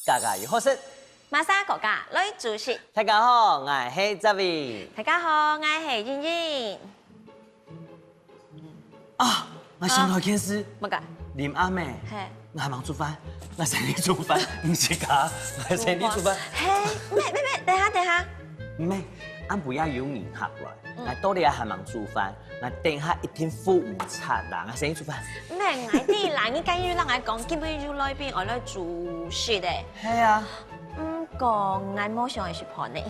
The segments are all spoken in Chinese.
家家有好食。马莎国家来主席。大家好，我係澤維。大家好，我係燕燕。啊，我想到一件事。乜㗎？林阿妹，係。我係忙煮飯，我請你煮飯，唔是假，我請你煮飯。係，咩，等下。唔係，俺不要有你學來，我多啲係忙煮飯，我等下一定付唔差啦，我請你煮飯。唔係，我啲嗱，你假如讓我講，基本要來邊我來煮食嘅。係啊。個我冇想去食飯呢。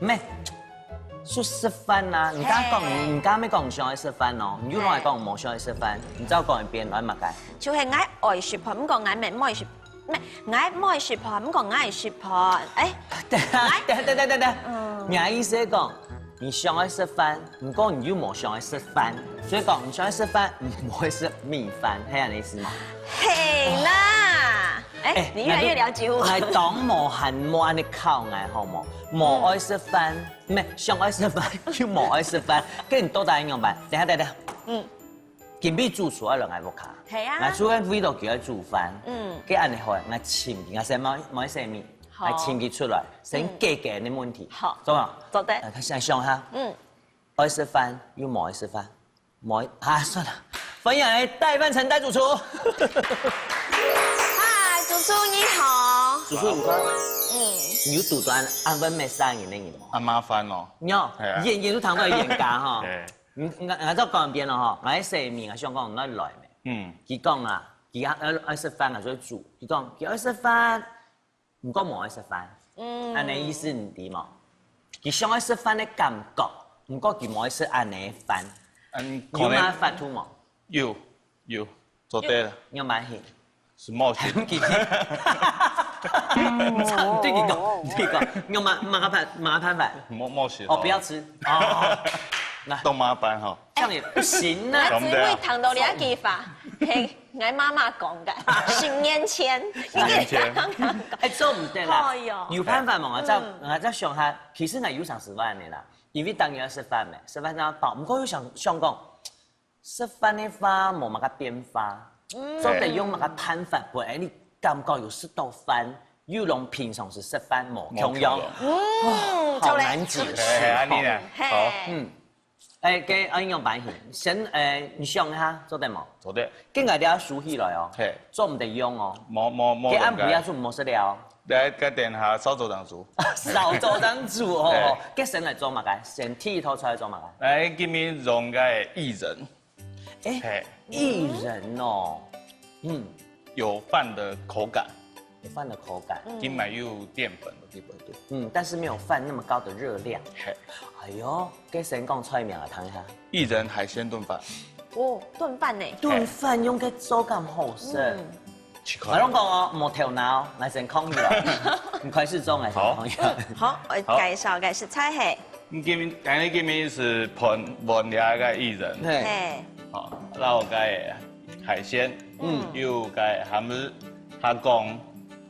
唔係，說食飯啊，唔敢講，唔敢咩講唔想去食飯咯，唔要攞嚟講冇想去食飯，唔知我講邊來乜解？就係我愛食飯，唔講我咪唔愛食，咩？我唔愛食飯，唔講我愛食飯。等，咩意思講？你想去食飯，唔講你又冇想去食飯，所以講唔想去食飯，唔會食米飯，係咁嘅意思嘛？係啦。你越來越了解我。係當無限冇安尼靠我好冇？冇愛食飯，唔係想愛食飯又冇愛食飯，跟住多大樣辦？等下。今日煮出來兩個屋卡。係啊。我煮緊味道叫佢煮飯。跟安尼好，我簽佢，我先冇寫面，我簽佢出來，先解決你問題。好，做嘛？做得。佢先上下。愛食飯又冇愛食飯，冇啊算了，分享嚟代飯城代主廚。主廚你好，主廚唔該。你要讀段安分咩生嘅呢嘢？很麻煩哦。喏，演都談到嚴格哈。我都講邊咯嗬，我喺上面我想講唔得來咩？佢講啊，佢愛食飯啊，所以煮。佢講佢愛食飯，唔講冇愛食飯。安尼意思唔對嘛？佢想愛食飯嘅感覺，唔講佢冇愛食安尼飯。有乜法度冇？有，做對了。有乜嘢？是冒險。對你講，有麻煩法。冒險。哦，不要吃。哦。都麻煩哈。這樣也不行啊。我只會談到兩句法，係我媽媽講嘅，10年前。10年前。做唔得啦。有辦法嘛？我再想下，其實我有想食飯嘅啦，因為當然要食飯咩，食飯就飽。唔過又想講，食飯嘅話冇乜個變化。所以得用乜個辦法陪你感覺有食到飯，又同平常時食飯冇同樣。好難解釋。安妮呢？好。給安用版先你想下做得冇？做得。跟我哋要熟起來哦。做唔得用哦。冇。給按不要做冇食了。來，個電下少做當煮。少做當煮哦。給先來做乜個？先剃頭出來做乜個？來，給你用個薏仁。薏仁哦，有飯的口感，有飯的口感，今買有澱粉的地方多，但是沒有飯那麼高的熱量。哎呦，給先講出名啊，談一下。薏仁海鮮燉飯。哦，燉飯呢？燉飯用嘅手感好食。我攏講哦，冇頭腦，我先講起來。唔開始做，我先講起來。好，我介紹嘅食材係。今面是盤兩個薏仁。好，然後個海鮮，有個蝦米、蝦公，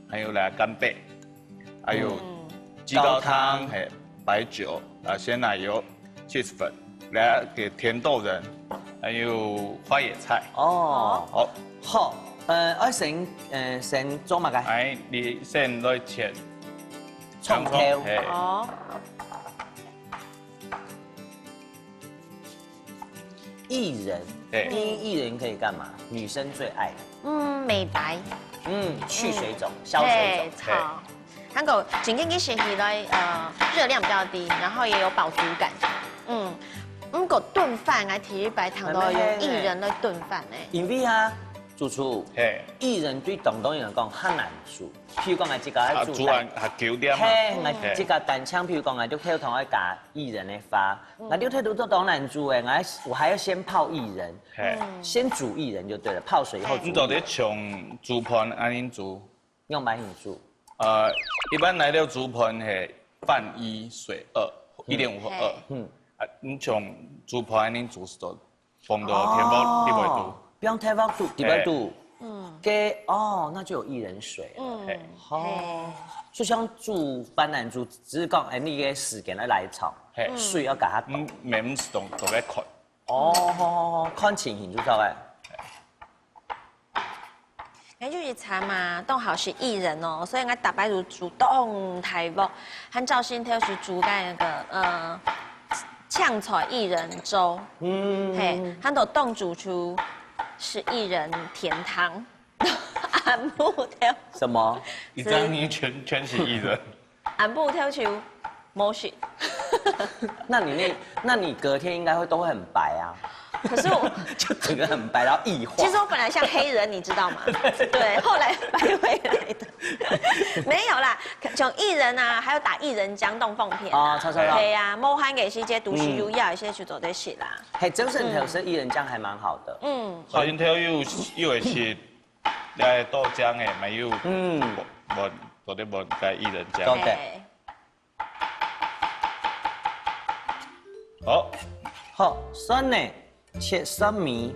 還有來干貝，還有雞高湯、白酒、鮮奶油、cheese 粉，來個甜豆仁，還有花椰菜。哦，好，我先做乜嘅？你先來切蔥條。薏仁，薏仁可以幹嘛？女生最愛的。美白。去水腫、消水腫。好。那個整個食起來，熱量比較低，然後也有飽足感。咁個燉飯我提白糖都用薏仁來燉飯呢。因為啊，主廚，薏仁對廣東人嚟講較難煮。譬如講我自己喺煮完係9點。我自己單槍，譬如講我啲跳糖去加薏仁嘅花，我啲跳都當難煮誒，我還要先泡薏仁，先煮薏仁就對了，泡水以後煮。你到底從煮盤安尼煮？用乜嘢煮？一般來了煮盤係飯1水2，1.5或2。你從煮盤安尼煮是都放到天煲，你不會煮。不用天煲煮，底部煮。那就有薏仁水。就像煮飯難煮，只是講你嘅時間來炒，水要加下。免是都在看。看情形就走誒。迄就是茶嘛，当好是艺人哦，所以我大摆就主动台目，和赵新挑是煮那个炝菜薏仁粥，嘿，他都冻煮出是薏仁甜汤，俺不挑什么？一张你全是艺人，俺不挑出模式。那你隔天应该都会很白啊。可是我就整个很白，然后异化。其实我本来像黑人，你知道吗？对，后来白回来的。没有啦，像薏仁啊，还有打薏仁浆冻凤片啊，对呀，摸汉给是一些毒食入药，一些去做这些啦。嘿，真正调是薏仁浆还蛮好的。好像条有的是，来豆浆的，没有做的无加薏仁浆。对。好，酸呢？切酸米，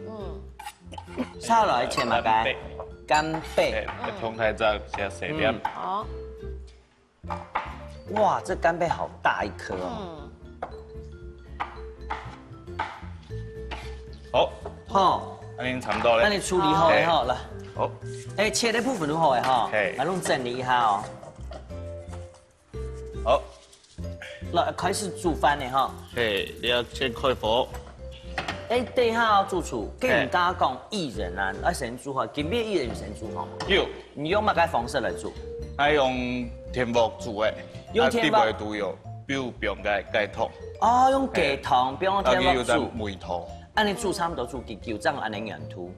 下来切嘛该干贝，通开再加水点。好，哇，这干贝好大一颗哦。好，那您差不多了。那你处理好的哈，来。好。哎，切的部分都好的哈，来弄整理一下哦。好，来开始煮饭的哈。嘿，你要先开火。哎，等一下哦，主厨，跟你刚刚讲薏仁啊，要先煮好，今边薏仁先煮好吗？有。你用乜嘅方式来煮？我用天幕煮的，用天幕都有，比如用鸡汤。哦，用鸡汤，不用天幕煮。梅汤。安尼煮差不多煮几久，这样安尼原图。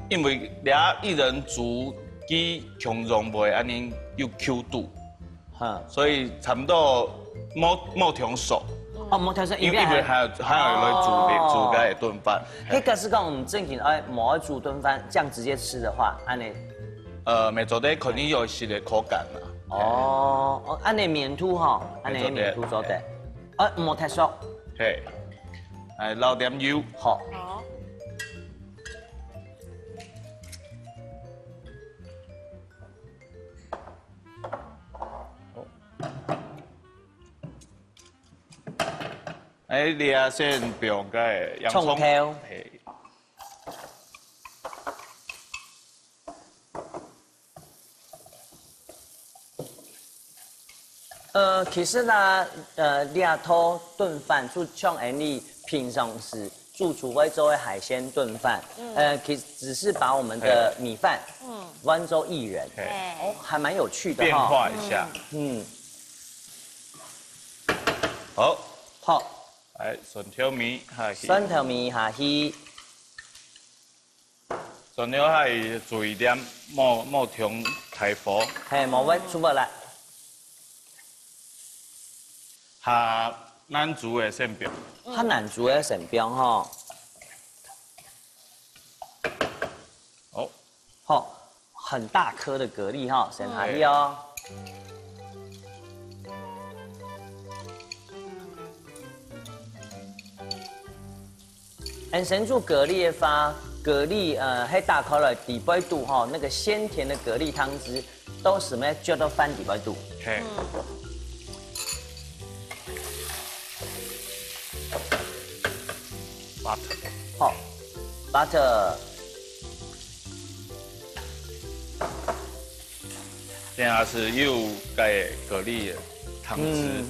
因为俩薏仁煮鸡强溶袂安尼有 Q 度，所以差不多冇调熟。哦，冇调熟，因为还有来煮个的炖饭。迄个是讲我们正经冇煮炖饭，这样直接吃的话，安尼。没做得肯定有新的口感啦。哦，安尼面糊吼，安尼面糊做得，冇太熟。嘿，捞点油。好。你啊先不用个洋葱。其实呢，俩头炖饭就像你平常时煮厨会做的海鲜炖饭，其实只是把我们的米饭，温州薏仁，还蛮有趣的变化一下，好，来蒜条米下去，蒜条米下去，蒜条还注意点，莫调太火，莫要出不来。下难煮的馅饼，它难煮的馅饼哈。好，很大颗的蛤蜊哈，先下去哦。先煮蛤蜊的话，蛤蜊迄大颗来底杯肚哈，那个鲜甜的蛤蜊汤汁都是咩叫做翻底杯肚。好 ，butter， 现在是又盖蛤蜊的汤汁，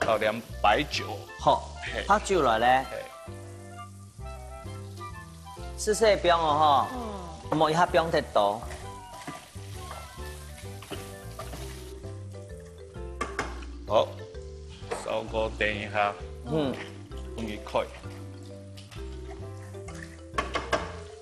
倒点白酒，好，拍酒来咧，试试冰哦哈，莫一下冰太多。好，烧锅点一下，放去开。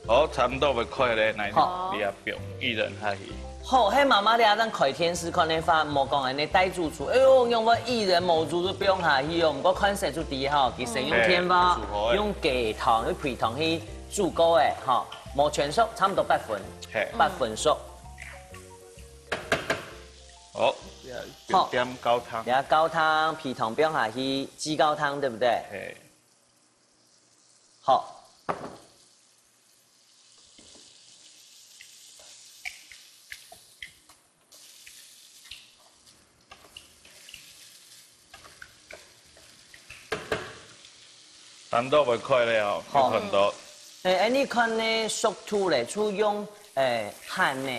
好，差不多要开咧，来你也冰薏仁下去。好，迄妈妈俩咱开天时看你发，莫讲安尼带主厨，哎呦，用我薏仁毛煮都冰下去哦，唔过款式就低哈，其实用天花，用鸡汤、用皮汤去煮过的哈，莫全熟，差不多8分熟。好。好，点高汤，点高汤，皮汤冰下去，鸡高汤对不对？好。差不多袂快咧哦，有很多。你看呢，熟土咧，就用หั่呢，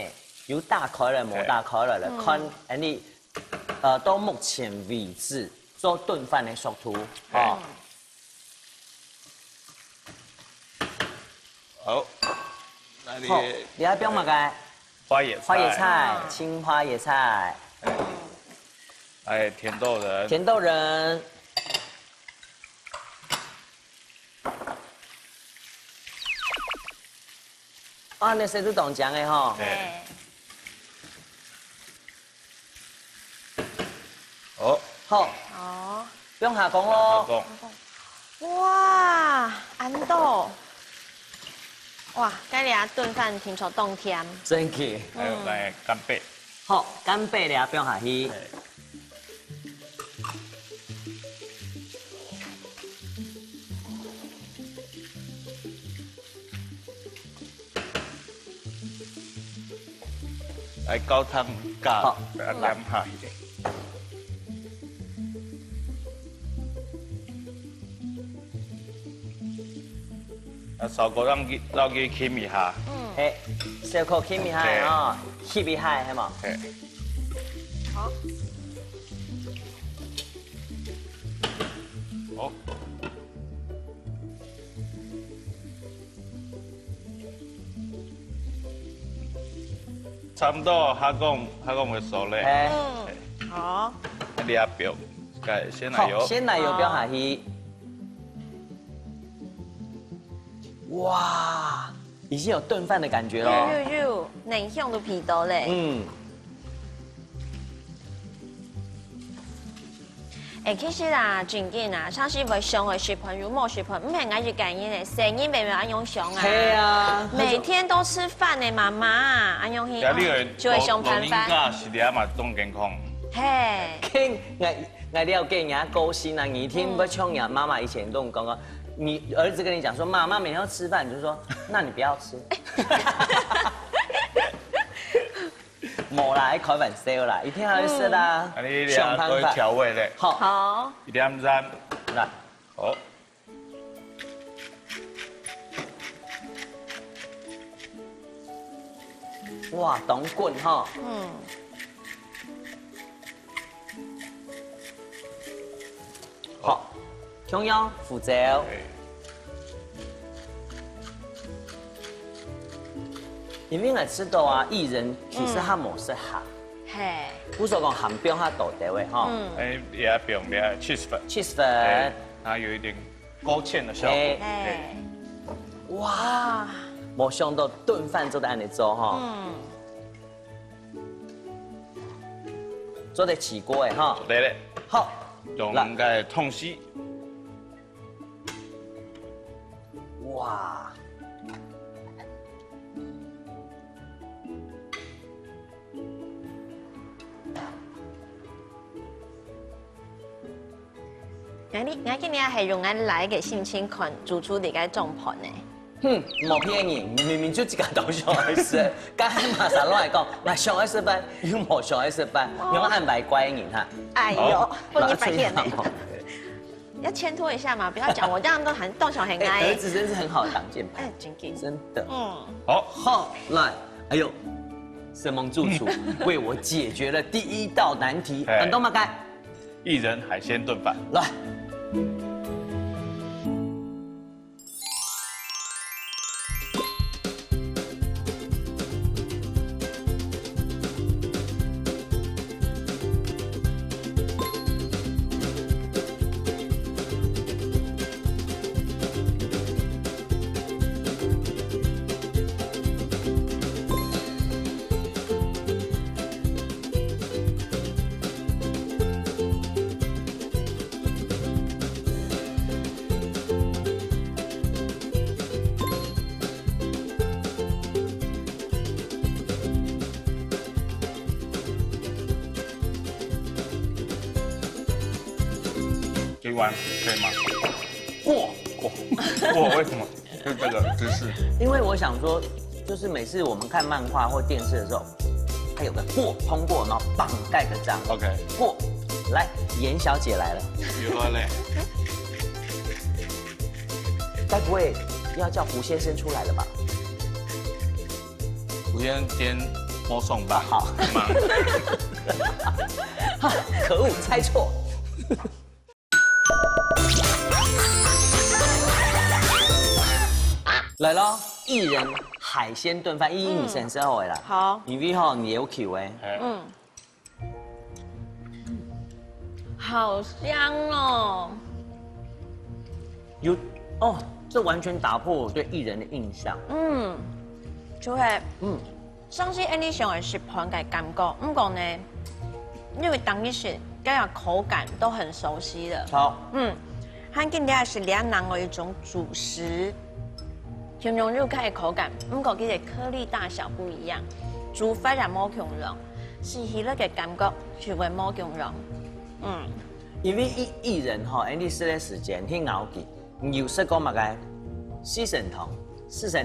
有大块的，冇大块的，看你到目前为止做炖饭的熟土哦。好，那你你还不用嘛个花椰菜，青花椰菜，甜豆仁，甜豆仁。啊，你谁都懂讲的哈。对。好。好。哦。不用下工咯。哇，安豆。哇，今日炖饭听说冻甜。真奇。还有来干贝。好，干贝咧不用下去。来高汤加两下去。烧锅让佢起一下。嘿，小口起一下哦，起一下系嘛？好。好。差不多，下讲会熟咧。好。你也不用，加鲜奶油。鲜奶油不要下去。哇，已经有炖饭的感觉了。嫩香的皮豆嘞。其实啦，真紧啊，像是为上的食品，如某食品，唔系挨住感应的，生意未未安用上啊。系啊，每天都吃饭的妈妈，安用去就会上盘饭。老人家是啲嘛动健康。嘿，我了解人家高薪啊，你听不穷呀？妈妈以前都讲讲，你儿子跟你讲说，妈妈每天要吃饭，你就说，那你不要吃。冇啦，開玩笑啦，一定要去食啦。上盤飯調味咧，好，一點贊，來，好。哇，凍滾哈。好，中央負責。因為我知道啊，薏仁其實它冇適合，嘿，不是講含標它多啲位哈，也不用咧 cheese 粉，cheese 粉，它有一點勾芡的效果，哇，冇想到燉飯做得安尼做哈，做得起鍋誒哈，對咧，好，用個痛絲，哇。我今年係用緊來嘅性情款煮出嚟嘅種盤呢。冇騙你，明明就自己都上愛食，剛才馬上攏係講，唔上愛食飯，又冇上愛食飯，用安排乖人哈。哎呦，不你白天呢？要牽拖一下嘛，不要講我這樣都很動手很愛。兒子真是很好的擋箭牌，真的。好，來，哎呦，神蒙住廚為我解決了第一道難題，很多嘛該。薏仁海鮮燉飯，來。这碗可以吗？过，为什么？就这个姿势。因为我想说，就是每次我们看漫画或电视的时候，它有个过通过，然后绑盖个章。OK。过，来，严小姐来了。有了嘞。该不会要叫胡先生出来了吧？胡先生今天摸送吧。好，忙。可恶，猜错。来咯，薏仁海鲜炖饭，你先生好啦。好，因为吼你有口诶。嗯，好香哦。有哦，这完全打破我对薏仁的印象。嗯，就係上次 Andy 上嘅食盤嘅感覺，不過呢，因為當你食，加上口感都很熟悉了。好，漢今天是兩人嘅一種主食，形容肉開嘅口感，不過佢哋顆粒大小不一樣，煮法又冇強濃，是喜樂嘅感覺，就會冇強濃。因為薏仁吼，Andy 試的時間去熬記，有食過嘛個四神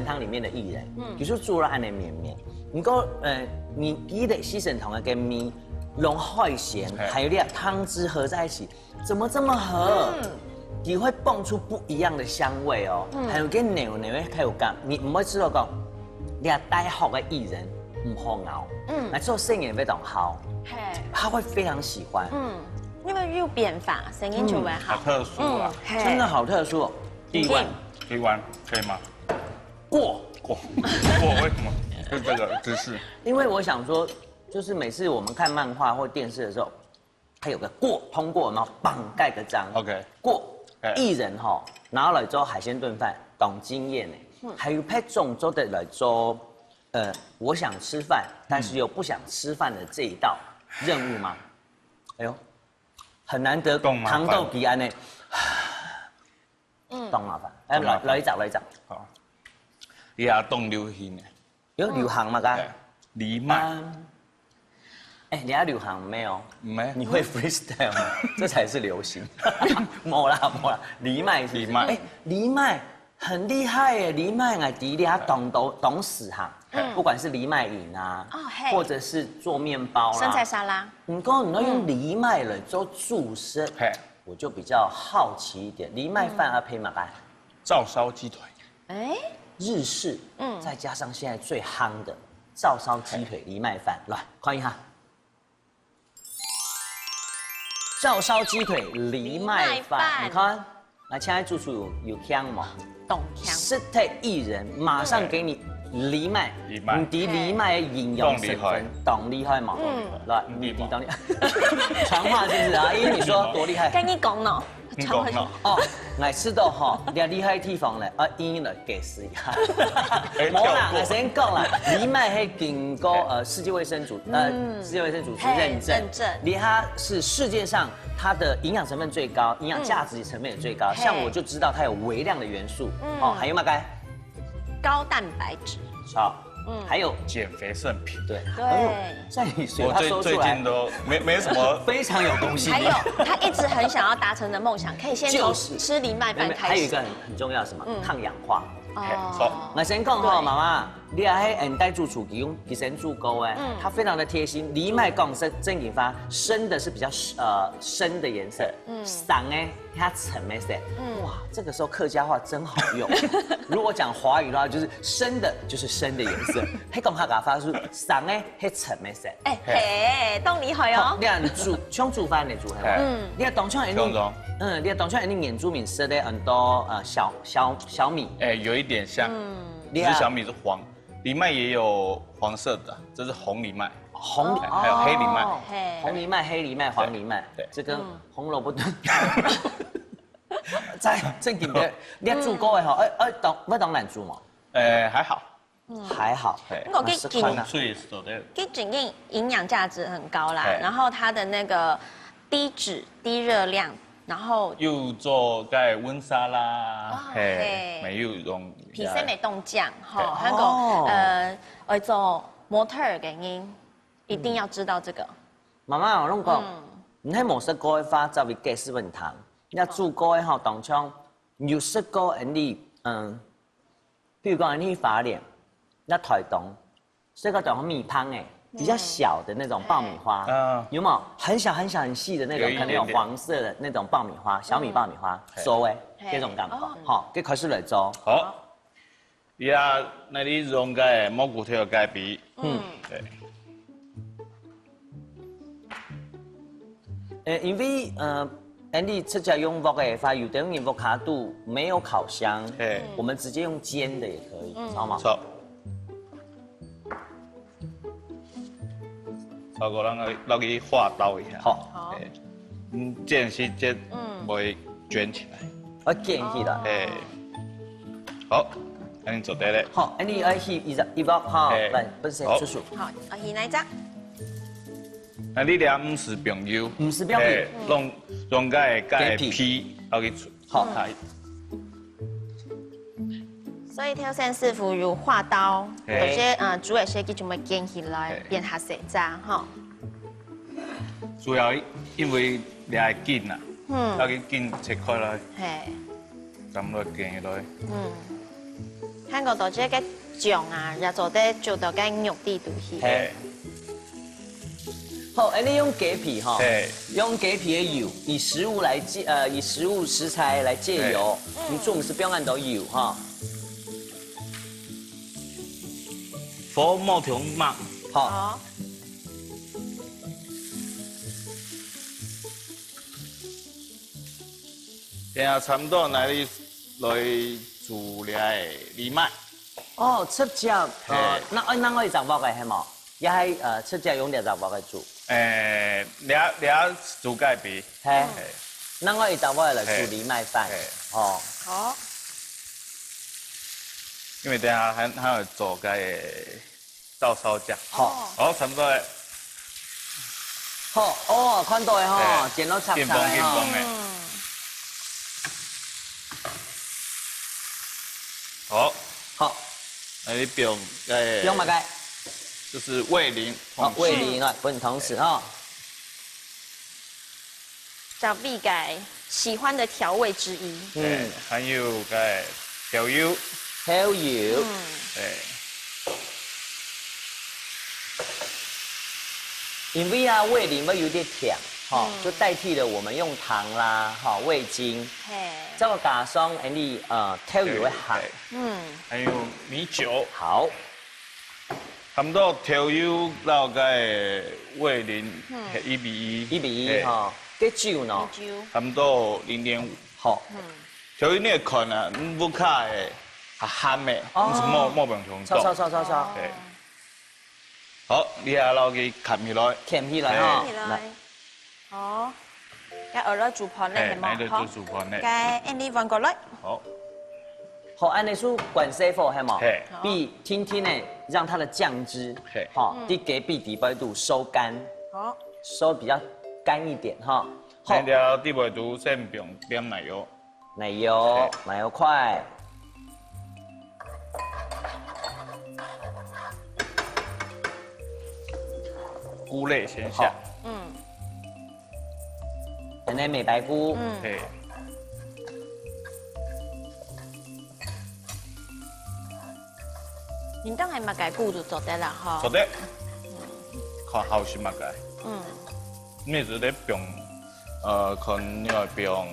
湯裡面的薏仁，就是煮了安尼綿綿。不過你記得四神湯的跟米弄海鮮，還有啲湯汁合在一起，怎麼這麼合？你會蹦出不一樣的香味哦。還有跟牛的還有講，你唔會知道講，你帶好的薏仁唔好熬，那之後聲音非常好，他會非常喜歡。因為要變法，聲音就會好。好特殊啊！真的好特殊哦。第一關可以嗎？過，為什麼？就這個姿勢。因為我想說，就是每次我們看漫畫或電視的時候，它有個過通過，然後綁蓋個章。OK。過薏仁哈，拿來做海鮮燉飯，懂經驗呢。還有配種做的來做，我想吃飯，但是又不想吃飯的這一道任務嗎？哎呦，很難得，糖豆皮安呢。凍麻煩，來一集。好，你下凍流行嘅，有流行嗎？噶？藜麥。哎，你要流行沒有？沒。你會 freestyle 嗎？這才是流行。沒啦，藜麥。哎，藜麥很厲害耶！藜麥我弟弟他懂死哈。不管是藜麥飲啊，或者是做麵包啦，生菜沙拉。你都用藜麥來做主食。我就比較好奇一點，藜麥飯要配乜嘢？照燒雞腿。哎，日式，再加上現在最夯的照燒雞腿藜麥飯，來看一下。照燒雞腿藜麥飯，你看，那現在煮出有香嗎？懂香。是配薏仁，馬上給你藜麥，你啲藜麥的營養成分，懂厲害嗎？來，你懂厲害。傳話是不是啊？因為你說多厲害。跟你講咯，你講咯。哦，我知道哈，你厲害地方咧，英來解釋一下。冇啦，我先講啦，藜麥係經過世界衛生組認證，藜它是世界上它的營養成分最高，營養價值成分也最高。像我就知道它有微量的元素，哦，還有嘛該？高蛋白質。好，還有減肥聖品。對，對，在你嘴巴說出來，我最近都沒什麼，非常有東西。還有他一直很想要達成的夢想，可以先從吃藜麥飯開始。還有一個很重要，什麼？抗氧化。哦，我先講哈，媽媽，你喺現代主廚用其實煮糕哎，它非常的貼心。藜麥講是正經發，深的是比較深的顏色，散哎它沉的色。哇，這個時候客家話真好用。如果講華語的話，就是深的就是深的顏色，喺講客家話是散哎係沉的色。哎嘿，當厲害哦。你看煮像煮飯嚟煮係，你看當像你看當像你眼珠面色的很多小米。哎，有一點像，只是小米是黃，藜麥也有黃色的，這是紅藜麥，還有黑藜麥，紅藜麥、黑藜麥、黃藜麥，這跟紅蘿蔔燉。在正經嘅，你一煮糕嘅吼，不當難煮嘛？還好，還好。我給建議營養價值很高啦，然後它的那個低脂、低熱量。然後又做個溫沙啦，沒有用皮色沒凍醬，哈，香港我做模特兒嘅人一定要知道這個。媽媽我攏講，你喺模式糕嘅話，就會計4分糖。你煮糕嘅吼，當像有色糕，你譬如講你發臉，你台東，所以個當米香誒，比较小的那种爆米花，有没有很小很小很细的那种，可能有黄色的那种爆米花，小米爆米花，做诶，这种感觉，好，给开始来做。好，伊啊，那里溶个蘑菇条改皮，对。因为Andy 这家用木的话，有的用木卡度没有烤箱，我们直接用煎的也可以，知道吗？错。超过让去化刀一下。好。煎时煎，会卷起来。我卷起来。好，那你做得嘞。好，Andy 要去一包哈，来，本身出数。好，我去哪一张？那你俩50磅油，50磅油，用个皮，要去出。好。所以挑选师傅有画刀，有些煮的时候就会煎起来，变黑色渣哈。主要因为俩会紧呐，要去紧切开来，咁来煎来。看过到这个酱啊，也做得做到个肉地度去。好，你用鸡皮哈，用鸡皮的油，以食物食材来借油，你做是不用按到油哈。火莫调慢，好。然后差不多那里来煮了藜麦。哦，赤椒，那我10包嘅系冇，也系赤椒用10包嘅煮。俩煮盖皮。系。那我10包嚟煮藜麦饭。哦。好。因为等下还有做个照烧酱。好。好，差不多。好，哦，看到嘅吼，剪到插插嘅吼。好。好。那你不用不用嘛该。就是味淋。好，味淋啊，不同时哈。找必改喜欢的调味之一。还有个调油。调油。因为啊，味淋会有点甜，就代替了我们用糖啦，味精。这个加上你调油会好。还有米酒。好。差不多调油到个味淋1:1。哈。cái酒呢？差不多0.5。好。调油你会看啊，不卡的，咸的，不是莫平常多。烧。好，你下捞去砍起来。鉗起来哈。好。cái ở đó chụp hình này mà hả? Cái anh đi vòng cổ lấy. 好。好，按你说管师傅系冇？必听听呢，让它的酱汁，好，啲给必底白度收干，好，收比较干一点哈。好，然后底白度先用点奶油。奶油块。菇类先下。等下美白菇。对。你当係物解菇就做得啦，嗬。做得。看好是物解。你是得用可能要用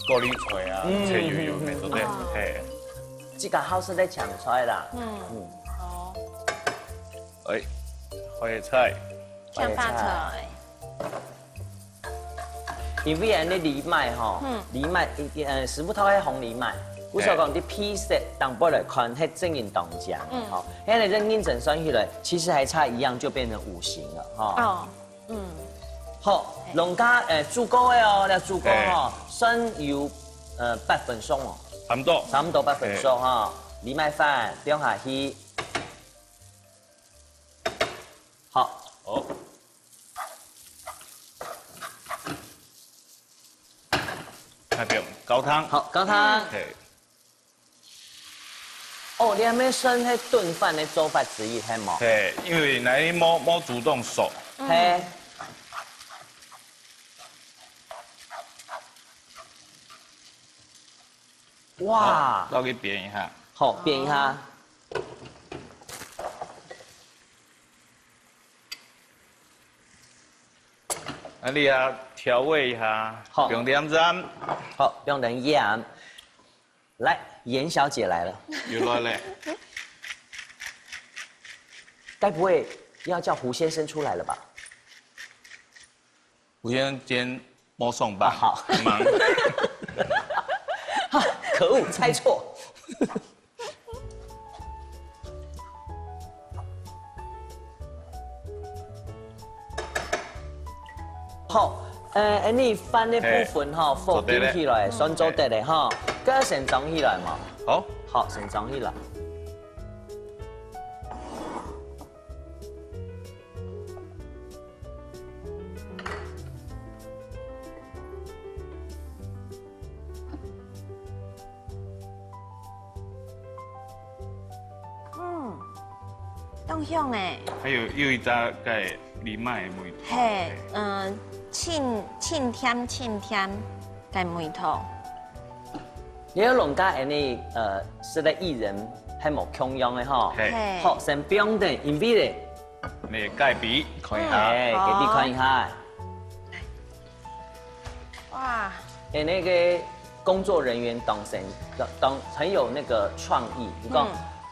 高丽菜啊，切油没做得。嘿。这个好是在抢出来啦。好。花椰菜。香发菜。因为安尼藜麦吼，藜麦石木头迄红藜麦，我所讲的皮色淡薄来看，迄正营冻酱，吼，现在认认真算起来，其实还差一样就变成5行了，哈。好，农家煮过的哦，要煮过吼，酸油8分熟哦，差不多8分熟哈，藜麦饭丢下去，好。那边高汤。好，高汤。哦，你还没算迄炖饭的做法之一，系冇？对，因为那里冇主动熟。嘿。哇！捞给煸一下。好，煸一下。啊，你啊调味一下，不用点盐。好，不用点盐。来，严小姐来了。又来嘞。该不会要叫胡先生出来了吧？胡先生今天没上班，好忙。可恶，猜错。好，你飯的部分哈放進起來，先做得的哈，跟先裝起來嘛。好，好，先裝起來。动香诶。还有一家个藜麦的梅头。嘿，清甜嘅梅头。你有弄家你是个艺人，还冇共用的哈。嘿。好，先不用等，因为咧，你盖比看一下。哎，给你看一下。哇。那个工作人员当很有那个创意，你讲。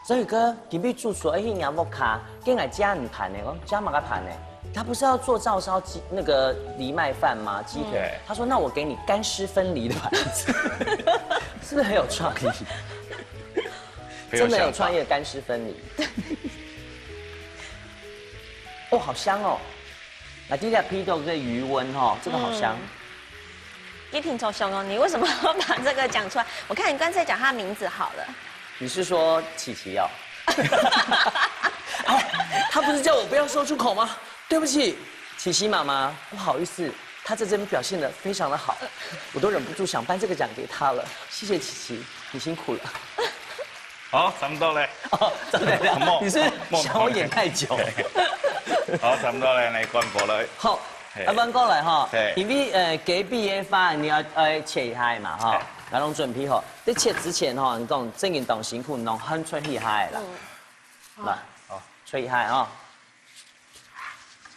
所以哥，隔壁住说，你不卡，跟俺家你盘呢？我家嘛个盘呢？他不是要做照烧鸡那个藜麦饭吗？鸡腿。他说那我给你干湿分离的盘子，是不是很有创意？真的有创意的干湿分离。哦，好香哦！来，第二批豆这余温哈，这个好香。也挺抽象哦，你为什么要把这个讲出来？我看你干脆讲他名字好了。你是说琪琪哦？哎，他不是叫我不要说出口吗？对不起，琪琪妈妈，不好意思，她在这边表现得非常的好，我都忍不住想颁这个奖给她了。谢谢琪琪，你辛苦了。好，差不多嘞。哦，真的了，你是想我演太久？好，差不多嘞，来关播了。好，阿文过来哈，因为隔壁的饭你要切一下嘛哈。我拢准备好，在切之前哈，你讲正运动辛苦，弄很吹一下啦。来，好，吹一下啊。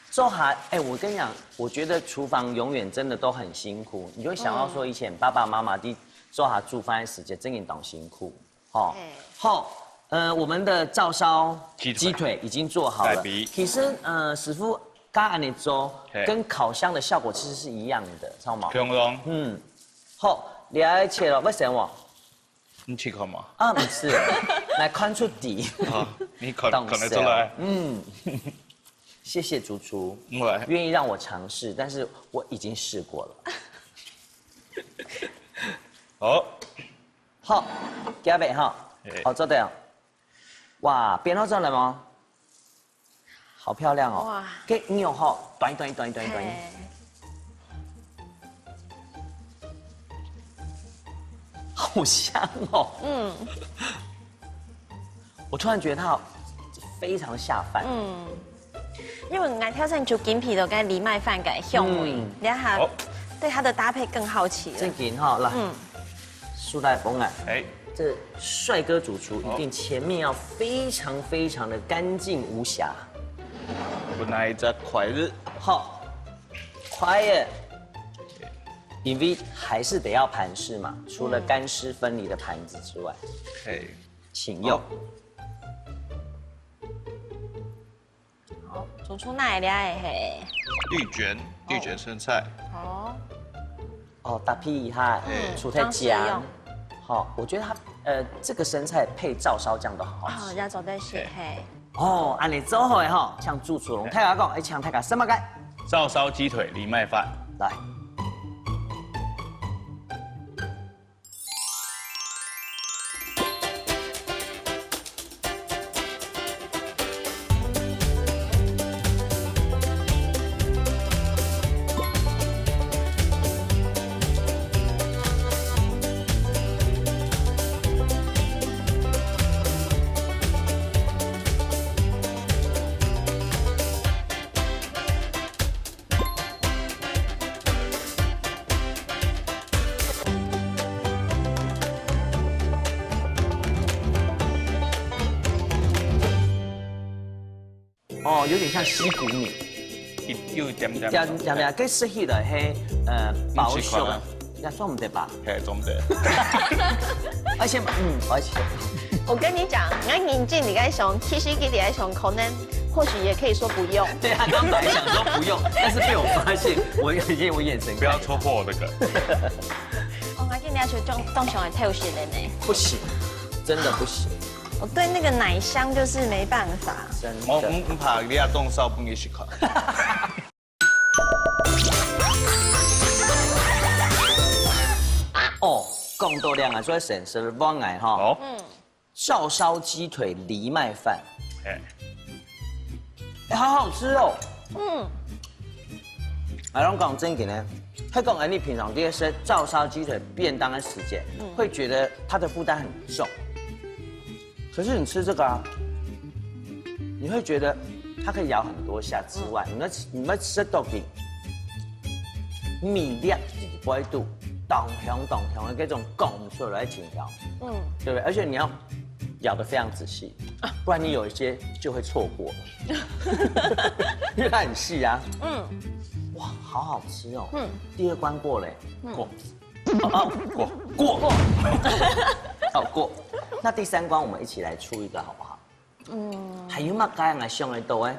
做下，我跟你讲，我觉得厨房永远真的都很辛苦，你就会想到说以前爸爸妈妈的做下煮饭的时间，正运动辛苦。好，好，我们的照烧鸡腿已经做好了。其实师傅刚安尼做，跟烤箱的效果其实是一样的，知道吗？不用。嗯，好。你来切了，为什么？你去看嘛。啊，不是，来看出底。好，你看得出来。嗯，谢谢主厨，愿意让我尝试，但是我已经试过了。好，好，加倍哈，好做的。哇，编到这了吗？好漂亮哦。哇，给你有哈，短。好香哦！嗯，我突然觉得它非常下饭。嗯，因为俺挑战就金皮的跟藜麦饭改香味，然后对它的搭配更好奇了。正经哈，来，苏大风啊，这帅哥主厨一定前面要非常的干净无瑕。我拿一只筷子，好，快耶！因为还是得要盘式嘛，除了干湿分离的盘子之外，请用。好，煮出那俩嘿。绿卷生菜。哦，打屁一下，煮太姜。好，我觉得它这个生菜配照烧酱都好吃。好，要走在写嘿。哦，按你做好的哈，像主厨龙太甲讲，像太甲什么个？照烧鸡腿藜麦饭。来。哦，有点像西谷米，有点点。点，佮适合的迄保守啊，也算唔得吧？嘿，总得。而且而且，我跟你讲，那眼镜你该想，其实给你来想，可能或许也可以说不用。对啊，刚本来想说不用，但是被我发现，我眼神不要戳破我这个。我眼镜你要去当上来跳鞋的呢？不行，真的不行。我对那个奶香就是没办法。真的。我怕你要动手不给去看。哦，讲到两个最神奇的方案哈。哦。照烧鸡腿藜麦饭。好好吃哦。我讲真嘅呢，他讲你平常这些照烧鸡腿便当的时间，会觉得它的负担很重。可是你吃这个啊，你会觉得它可以咬很多下之外，你们吃到底米粒不会度，动香的这种拱出来情调，对不对？而且你要咬得非常仔细，不然你有一些就会错过，因为它很细啊。哇，好好吃哦。第二关过嘞，过。过。那第三关我们一起来出一个好不好？还有乜嘢我想得到诶？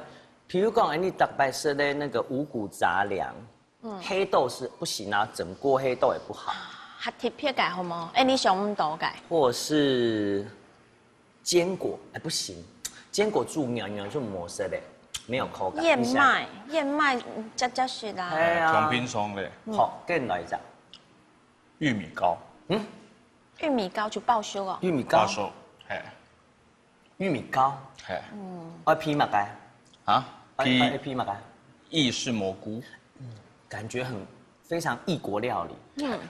譬如讲，你大白吃的那个五谷杂粮，黑豆是不行啊，整锅黑豆也不好。黑铁片改好吗？你想唔到改？或是坚果，不行，坚果煮苗就磨色的，没有口感。燕麦加是啦。哎呀，从平松的。好，跟你来讲，玉米糕。玉米糕就报销哦。玉米糕。报销。玉米糕。我批嘛该？啊？批嘛该？意式蘑菇。感觉非常异国料理。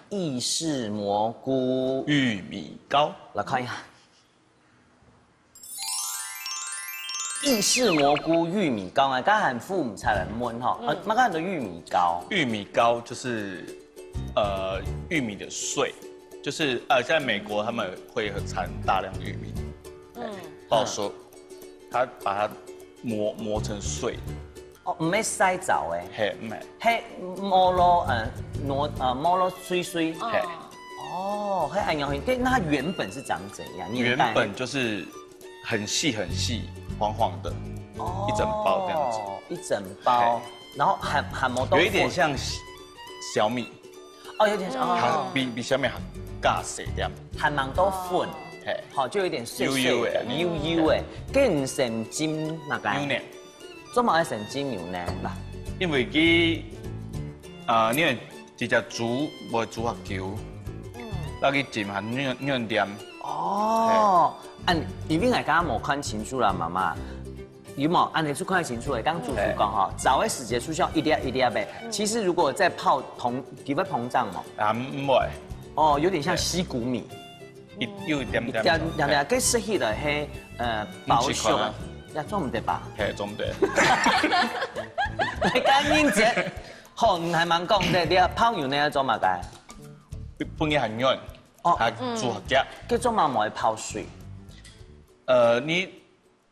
意式蘑菇玉米糕。来看一下。意式蘑菇玉米糕啊，刚很父母才能焖哈。蛮看的玉米糕。玉米糕就是玉米的碎。就是在美国他们会产大量玉米，报说，他把它磨成碎。哦，唔要洗澡诶。嘿，唔系。嘿，磨咯磨咯碎碎。嘿。哦，嘿，按样那它原本是长怎样？原本就是很细，黄黄的，一整包这样子。一整包，然后含磨豆腐。有一点像小米。哦，有点像。比小米还加细点。含毛豆粉，好，就有点碎的，油的，跟神经那个。牛奶。做乜爱神经牛奶啦？因为因为直接煮无煮合球，那去浸下软点。哦，因为我刚刚冇看清楚啦，妈妈。有冇？按你去看清楚的，刚主厨讲哈，早的时间出现一粒呗。其实如果在泡几会膨胀嘛？唔会。哦，有点像西谷米。有一点。跟适合的迄保守啊，也做唔得吧？嘿，做唔得。你讲英姐，好，唔系蛮讲的，你泡牛奶做嘛该？本嘢很软，它煮合夹。叫做嘛冇泡水。你。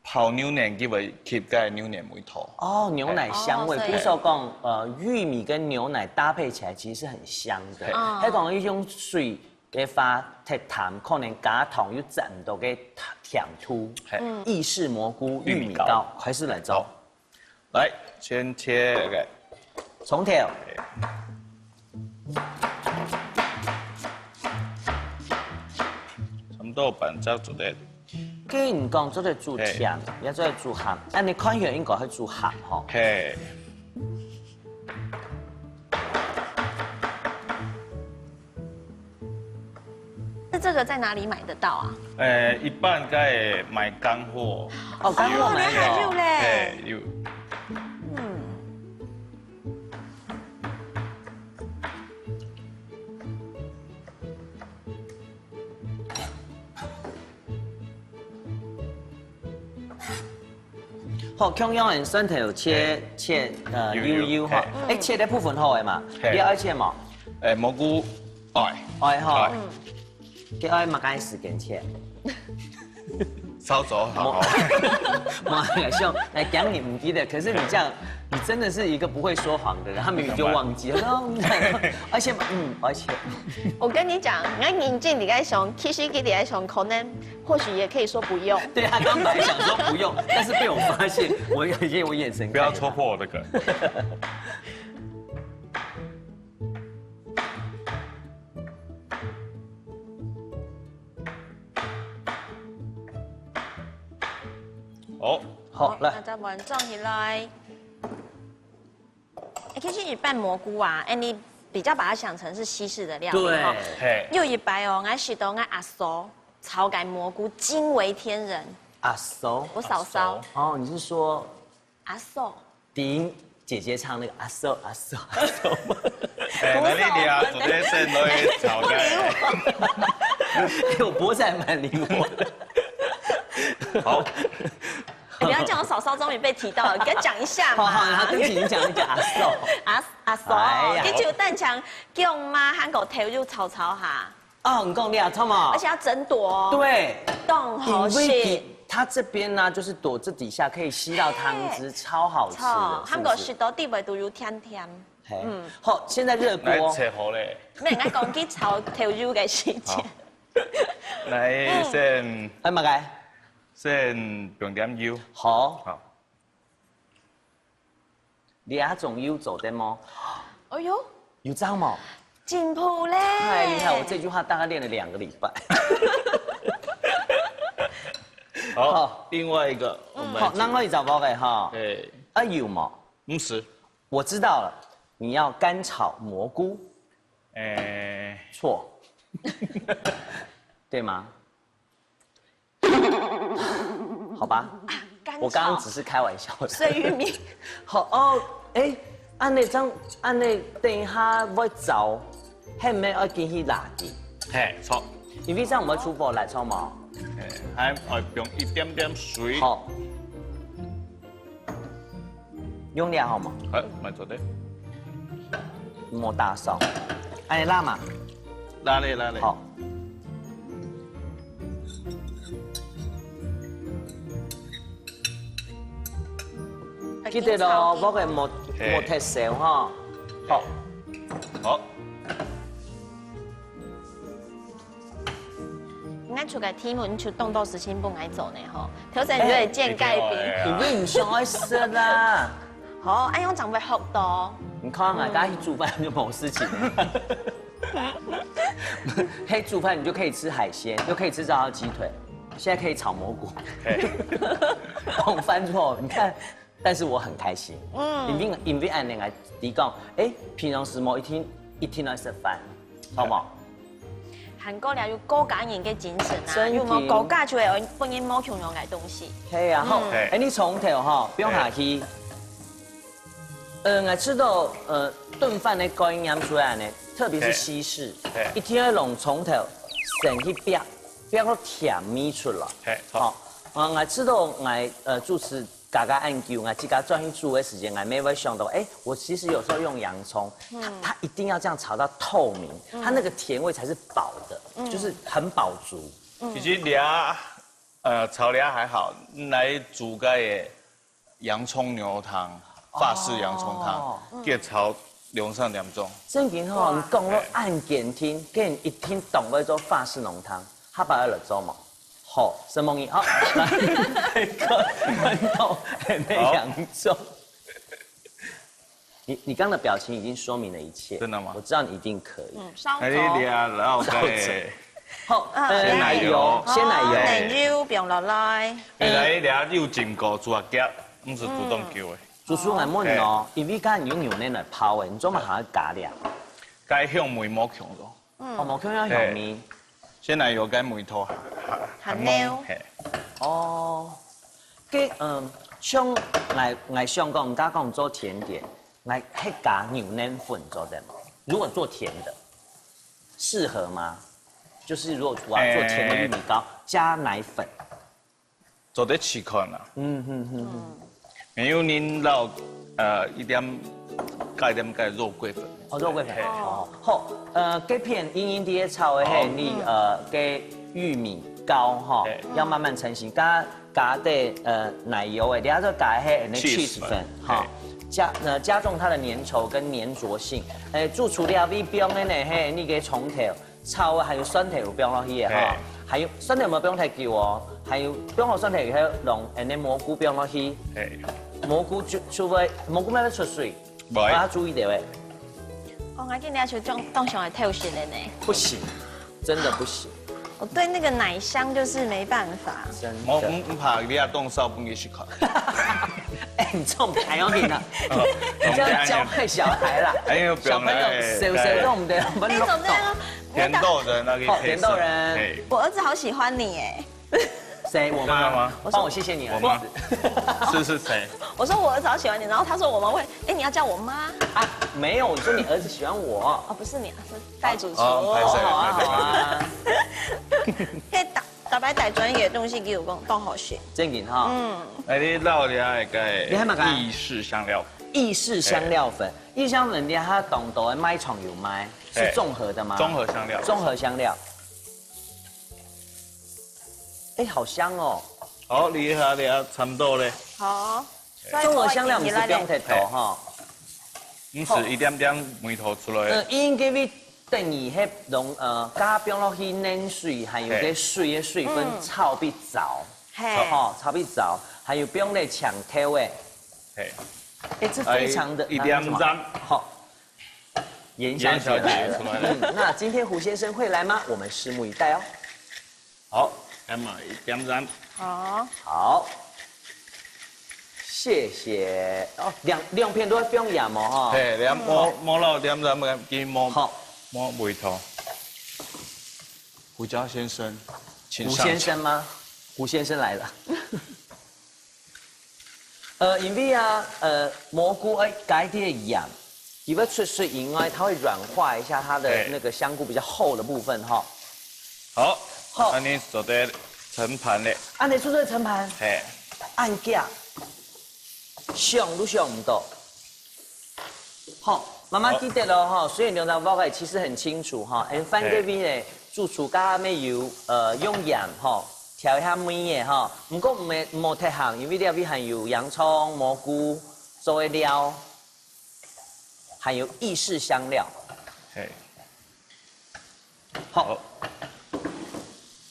泡牛奶就会吸个牛奶味道。哦，牛奶香味。比如说讲，玉米跟牛奶搭配起来其实是很香的。还讲一种水给发太淡，可能加糖又整到给甜出。意式蘑菇玉米糕，还是来做。来，先切个葱条。差不多半只做得。既然讲做在煮甜，也做在煮咸，你看起来应该去煮咸吼。嘿。那这个在哪里买得到啊？一般该买干货。哦，干货买有嘞。有。好，姜用人身体有切悠哈，切的部分好的嘛，你爱切嘛？蘑菇爱哈，给爱嘛该时间切。烧走好。妈来笑来讲你唔记得，可是你这样，你真的是一个不会说谎的人，他明明就忘记了，而且我跟你讲，你看眼镜你该想，其实给你来想，可能或许也可以说不用。对他刚本来想说不用，但是被我发现，我眼神不要戳破我的梗。哦，好来，那再把它装起来。其实一般蘑菇啊，你比较把它想成是西式的料理哈。嘿，又一白哦，我是都我阿嫂炒改蘑菇惊为天人。阿嫂，我嫂嫂。哦，你是说阿嫂？迪英姐姐唱那个阿嫂阿嫂阿嫂吗？哎，那你俩昨天生都会吵架。我脖子还蛮灵活的。好。不要讲我嫂嫂终于被提到了，跟讲一下嘛。好，然后对不起，你讲一个阿嫂。阿嫂，你就蛋墙叫妈喊狗头就炒下。哦，你讲你啊，汤嘛。而且要整朵。对。冻好吃。它这边呢，就是躲这底下可以吸到汤汁，超好吃的。韩国是都地位都有甜甜。好，现在热锅。来切好嘞。咩人家讲去炒头肉嘅时间。来先。哎，马该。先用点油。好。两种油做的吗？哎呦，有这样吗？进步嘞！太厉害！我这句话大概练了2个礼拜。好，另外一个，好，那我找包给哈。对。啊有吗？不是。我知道了，你要干炒蘑菇。错。对吗？好吧，我刚刚只是开玩笑的。碎玉米。好哦，按那等一下要走，係咪要見佢辣嘅？嘿，錯。因為這樣我們出貨來炒嘛。還要用一點點水。好。用料好嗎？係，咪做的。莫大燒，按你辣嘛？辣嘞。好。記得咯，嗰個莫踢少哈。好。好。咱出個題目，你就動到事情不愛做呢吼。挑戰你會見改變。因為唔想愛食啦。好，哎，我長會學到。你看啊，大家一煮飯就冇事情。可以煮飯，你就可以吃海鮮，又可以吃炸到雞腿，現在可以炒蘑菇。我犯錯，你看。但是我很開心，因為按那個提講，平常時冇一天來食飯，好唔好？韓國人有國家人嘅精神啊，有冇國家就係本人冇窮用嘅東西。係啊，好，你從頭哈，不用下去。我知道燉飯的高營養出來呢，特別是西式，一天要弄從頭成去煸到甜味出來。好，我知道我主持。嘎嘎按灸啊，自己专心煮的时间，我没有想到，我其实有时候用洋葱，它一定要这样炒到透明，它那个甜味才是饱的，就是很饱足。其实炒俩还好，来煮个洋葱牛汤，法式洋葱汤，给炒2-3點鐘。正經吼，你講到按鍵聽，給人一聽懂了做法式濃湯，他把它落做嘛。好，沈夢怡，好，來一個饅頭還沒洋蔥。你剛的表情已經說明了一切。真的嗎？我知道你一定可以。燒咗。然後好，鮮奶油，奶油放落來。來倆又浸過豬腳，唔是主動叫的。主廚我問哦，因為剛用牛奶來泡的，你做乜還要加料？該香梅冇強咯。哦，冇強要香梅。鮮奶油該梅頭含料。哦，像我想講，唔敢講做甜點，我係加牛奶粉做的嘛。如果做甜的，適合嗎？就是如果我要做甜的玉米糕，加奶粉，做得試看啦。沒有您落一點加點肉桂粉。哦，肉桂粉。哦，好，雞片硬硬啲炒的係你嘅玉米糕哈，要慢慢成型。加的奶油诶，等下再加那 cheese 粉哈，加重它的粘稠跟粘着性。做出了比冰的呢，那个葱头、炒还有蒜头冰落去的哈，还有蒜头冇冰太久哦，还有冰落蒜头还有弄那蘑菇冰落去。蘑菇除非蘑菇要出水，大家注意点喂。我今天就当上来偷袭的呢。不行，真的不行。我对那个奶香就是没办法。真的。我怕你要动手不给去看。哎，你这种还要给呢？这样教坏小孩啦。小朋友谁都我们的不能弄。甜豆人那个。甜豆人。我儿子好喜欢你哎。谁？我妈。帮我谢谢你。我妈。是谁？我说我儿子好喜欢你，然后他说我们会，哎，你要叫我妈啊？没有，你说你儿子喜欢我。哦，不是你，是戴主厨。好啊。大摆大专业的东西给我讲都好学。正经哈。哎，你老了个。你还买个意式香料。意式香料粉，意式香料粉它懂得卖场有卖，是综合的吗？综合香料。综合香料。哎，好香哦！好，你下了差不多咧。好。综合香料唔是不用太多哈。唔是一点点梅头出来。应该会等于迄种加冰落去冷水，还有个水的水分炒比早，炒比早，还有冰咧抢头诶。哎，这非常的一点赞。好，严小姐来了。那今天胡先生会来吗？我们拭目以待哦。好，那么一点赞。好，谢谢。哦，两片都不用盐哦，哈。对，两摸了点赞，给摸梅头。胡家先生，胡先生吗？胡先生来了。因为蘑菇加一点盐，因为出水以外，它会软化一下它的那个香菇比较厚的部分哈。好，那你做的盛盘咧。按你做这盛盘。按架。上都上唔到。好，妈妈记得了哈，所以牛杂包其实很清楚哈。番茄边呢，主厨加咩油用盐哈。调一下味的哈，不过唔太咸，因为里边含有洋葱、蘑菇作为料，还有意式香料。好。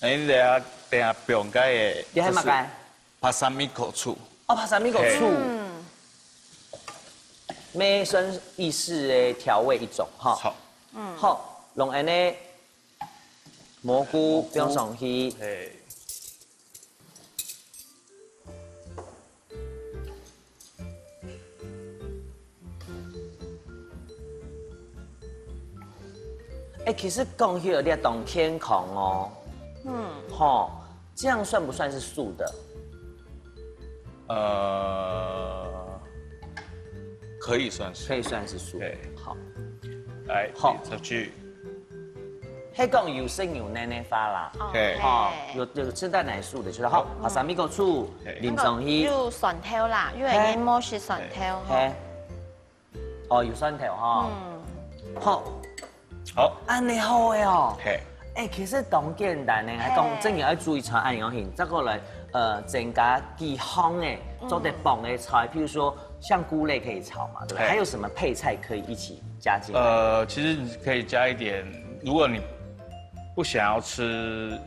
哎，你等下不用改的。你还乜改？帕萨米口醋。哦，帕萨米口醋。咩算意式的调味一种哈。好。好，用安尼蘑菇放上去。哎，其实讲起来你要懂天空哦。这样算不算是素的？可以算是。可以算是素。好。来，好，出去。黑讲有生有奶奶发啦。有吃蛋奶素的，就是好。把三米个醋淋上去。有蒜头啦，因为你冇是蒜头。哦，有蒜头哈。好。好，安尼好诶哦。其实当简单诶，还讲真要注意炒安样型，再过来增加健康诶，做得棒诶菜，譬如说像菇类可以炒嘛，对不对？还有什么配菜可以一起加进来？其实你可以加一点，如果你不想要吃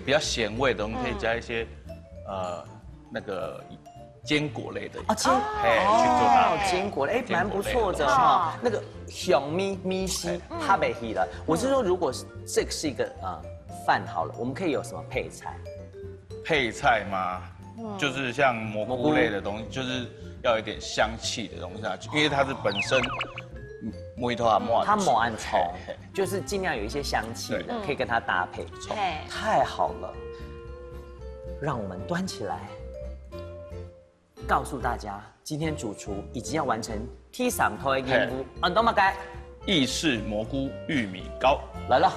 比较咸味的，我们可以加一些那个。坚果类的去做它坚果类，蛮不错的哈。那个小米西它没去了。我是说，如果这个是一个饭好了，我们可以有什么配菜？配菜吗？就是像蘑菇类的东西，就是要有一点香气的东西下去，因为它是本身梅头啊它抹暗葱，就是尽量有一些香气的，可以跟它搭配。太好了，让我们端起来。告诉大家，今天主厨已经要完成 T 3套的任务，懂吗？该意式蘑菇玉米糕来了。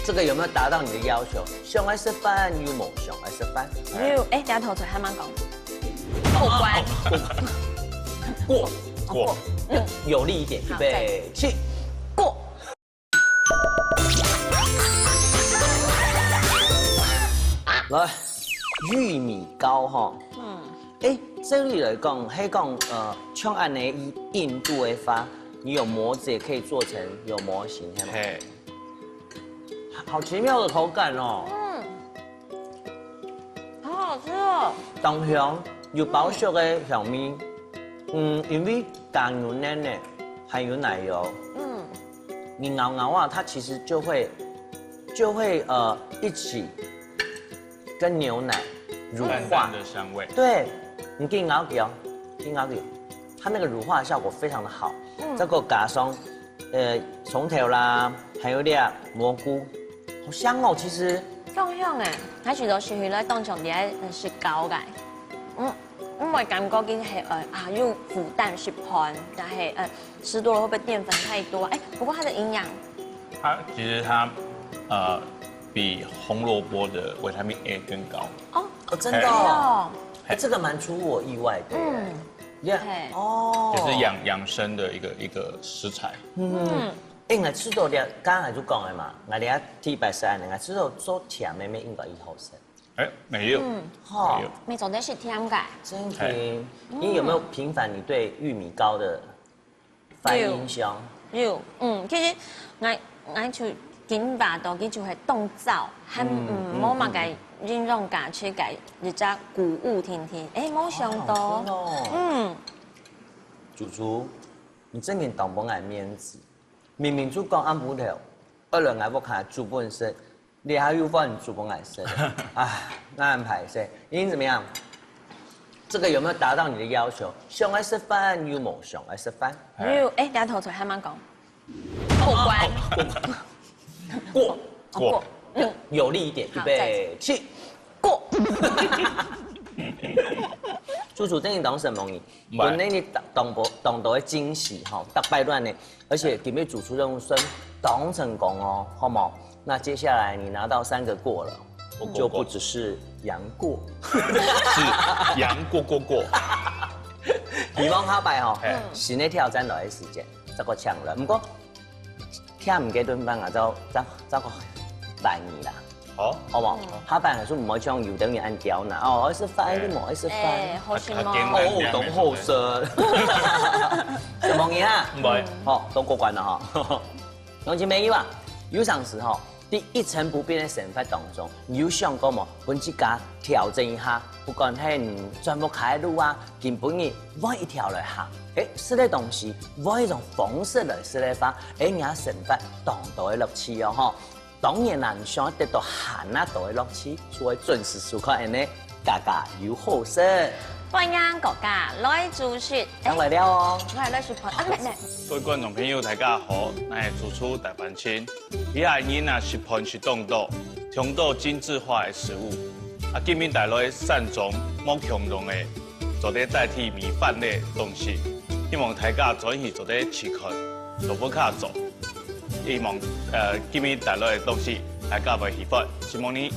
这个有没有达到你的要求？上爱吃饭有冇上爱吃饭？哎，等下头出还蛮讲。过关。过。有力一点，预备起，过。来，玉米糕哈。哎，这里来讲，还讲像按呢印度的发，你有模子也可以做成有模型，嘿。好奇妙的口感哦。好好吃哦。当香有饱熟的香味，因为加牛奶呢，还有奶油，你熬啊，它其实就会一起跟牛奶乳化的香味。对，你可以熬掉，它那个乳化的效果非常的好。这个加上葱头啦，还有点蘑菇，好香哦，其实。香香诶，喺除咗雪咧當場啲雪糕嘅，因為感覺已經係用腐蛋雪盤，但係吃多了會不會澱粉太多？哎，不過它的營養，其實比紅蘿蔔的維他命 A 更高。哦，真的哦，這個蠻出乎我意外的。哦，就是養生的一個食材。哎，我吃到了，剛才就講了嘛，我哋一體食我吃到做甜妹妹應該以後生。哎，沒有，沒有，沒做的是甜嘅。真甜。你有沒有平反你對玉米糕的反應上？有，其實我就緊把到佢就係凍灶，係冇嘛嘅應用價去嘅一隻谷物甜甜，哎冇想到，主廚，你真係當本愛面子。明明就講按不了，二人愛不看煮本身，你還有幫你煮本愛生，哎，那安排誰？你怎麼樣？這個有沒有達到你的要求？上愛吃飯有冇上愛吃飯？有，哎，等下頭出還蠻講，過關，過，有力一點，預備起，過。主廚，等你當什麼嘢？本來你當到嘅驚喜哈，大敗亂呢，而且給俾主廚任務順當成功哦，好冇？那接下來你拿到3個過了，就不只是楊過，是楊過。希望下擺吼，新的挑戰來嘅時間，這個強了。不過聽唔記得頓飯啊，就個來年啦。好冇？下班係說唔可以將搖等於按掉嗱，哦，愛食飯啲冇愛食飯，好羨慕，好懂好食，什麼嘢啊？唔係，好都過關了哈。兩姐妹啊，有陣時候啲一成不變嘅生活當中，你有想過冇？本自家調整一下，不管係轉不開路啊，根本嘅換一條來行。吃的東西換一種方式來吃的話，人家生活當到嘅樂趣哦哈。當然啦，你想得到閒啊度嘅樂趣，所以準時收看呢，家家有好食。歡迎國家來煮雪，來了哦，我係來雪盤，嚟。各位觀眾朋友，大家好，我係主廚大班青。以下囡仔雪盤是當到，倡導精緻化嘅食物。今年帶來3種冇強濃嘅，做啲代替米飯嘅東西，希望大家轉去做啲試看，做不卡做。希望今年帶來嘅東西大家會喜歡，希望你